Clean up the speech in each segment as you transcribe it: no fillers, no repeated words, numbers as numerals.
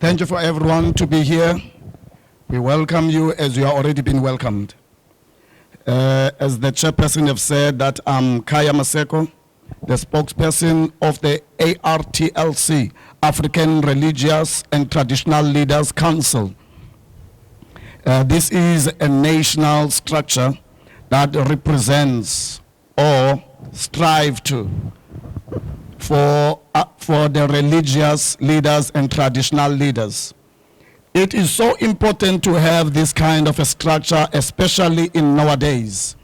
Thank you for everyone to be here. We welcome you as you are already been welcomed. As the chairperson have said that I'm Khaya Maseko, the spokesperson of the Artc, African Religious and Traditional Leaders Council. This is a national structure that represents or strive to for the religious leaders and traditional leaders. It is so important to have this kind of a structure, especially in nowadays.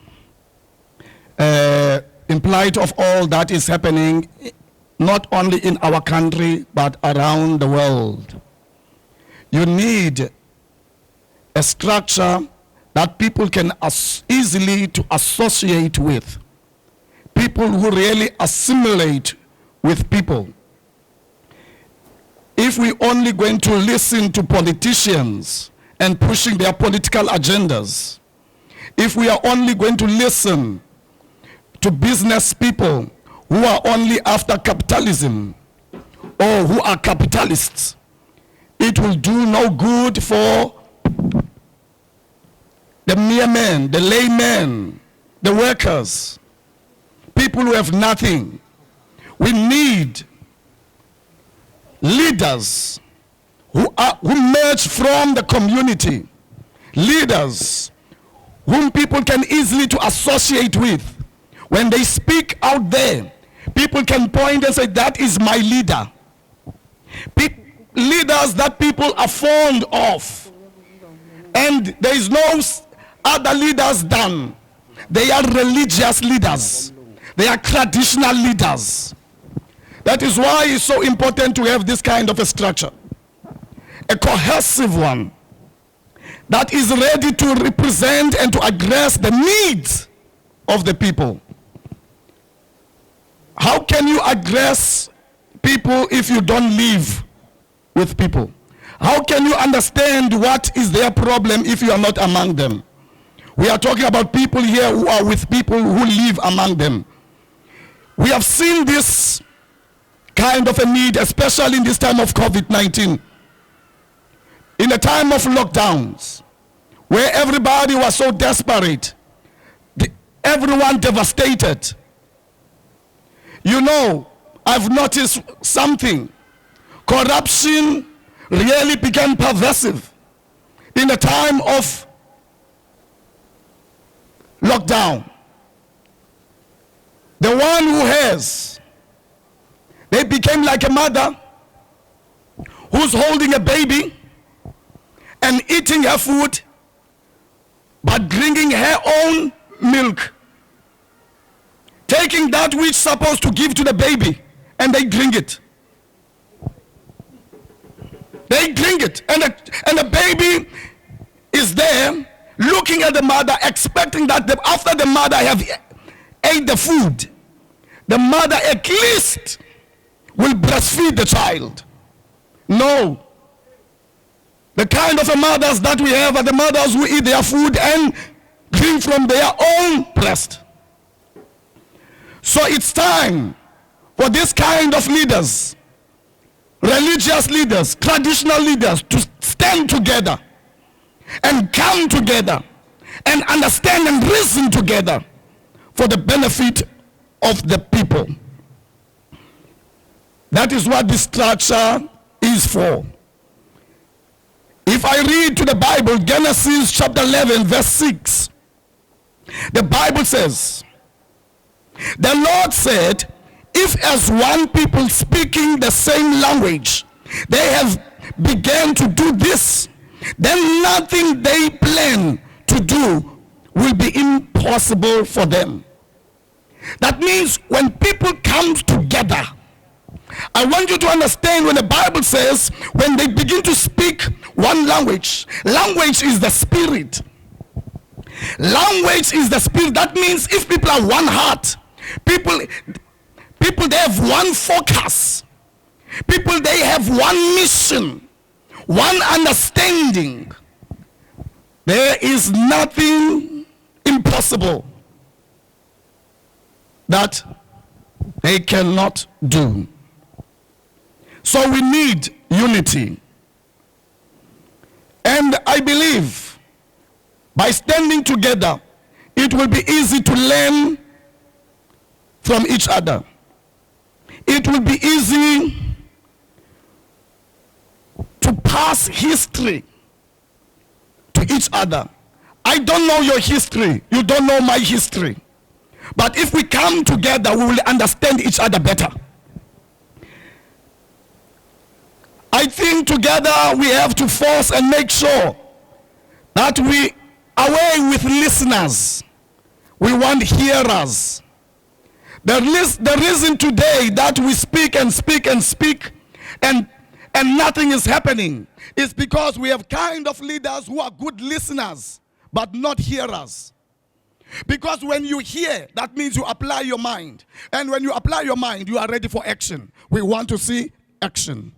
In light of all that is happening, not only in our country, but around the world. You need a structure that people can easily to associate with. People who really assimilate with people. If we only going to listen to politicians and pushing their political agendas, if we are only going to listen to business people who are only after capitalism or who are capitalists, it will do no good for the mere men, the laymen, the workers, people who have nothing. We need leaders who emerge from the community, leaders whom people can easily to associate with. When they speak out there, people can point and say, that is my leader. Leaders that people are fond of. And there is no other leaders than. They are religious leaders. They are traditional leaders. That is why it's so important to have this kind of a structure. A cohesive one that is ready to represent and to address the needs of the people. How can you address people if you don't live with people? How can you understand what is their problem if you are not among them? We are talking about people here who are with people who live among them. We have seen this kind of a need, especially in this time of COVID-19. In a time of lockdowns, where everybody was so desperate, everyone devastated. You know, I've noticed something. Corruption really became pervasive in a time of lockdown. The one who has, they became like a mother who's holding a baby and eating her food, but drinking her own milk. Taking that which supposed to give to the baby, and they drink it. They drink it, and the baby is there looking at the mother, expecting that after the mother have ate the food, the mother at least will breastfeed the child. No. The kind of mothers that we have are the mothers who eat their food and drink from their own breast. So it's time for this kind of leaders, religious leaders, traditional leaders, to stand together and come together and understand and reason together for the benefit of the people. That is what this structure is for. If I read to the Bible, Genesis chapter 11, verse 6, the Bible says, the Lord said, if as one people speaking the same language, they have begun to do this, then nothing they plan to do will be impossible for them. That means when people come together, I want you to understand when the Bible says, when they begin to speak one language, language is the spirit. Language is the spirit. That means if people are one heart, people they have one focus. People, they have one mission, one understanding. There is nothing impossible that they cannot do. So we need unity. And I believe by standing together, it will be easy to learn from each other. It will be easy to pass history to each other. I don't know your history. You don't know my history. But if we come together, we will understand each other better. I think together we have to force and make sure that we away with listeners. We want hearers. The reason today that we speak and speak and speak and nothing is happening is because we have kind of leaders who are good listeners but not hearers. Because when you hear, that means you apply your mind. And when you apply your mind, you are ready for action. We want to see action.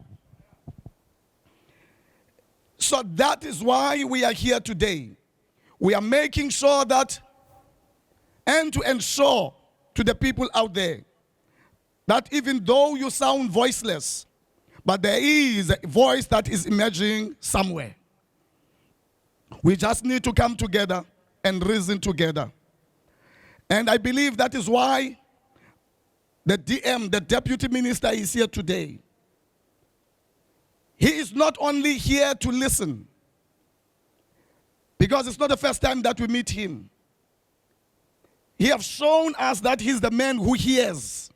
So that is why we are here today. We are making sure that, and to ensure to the people out there, that even though you sound voiceless, but there is a voice that is emerging somewhere. We just need to come together and reason together. And I believe that is why the DM, the Deputy Minister, is here today. He is not only here to listen, because it's not the first time that we meet him. He has shown us that he's the man who hears.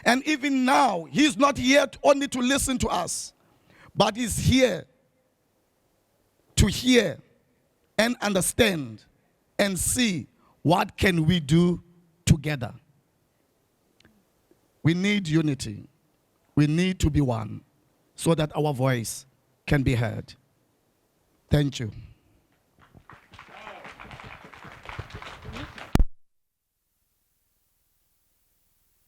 And even now, he's not here only to listen to us, but he's here to hear and understand and see what can we do together. We need unity. We need to be one so that our voice can be heard. Thank you.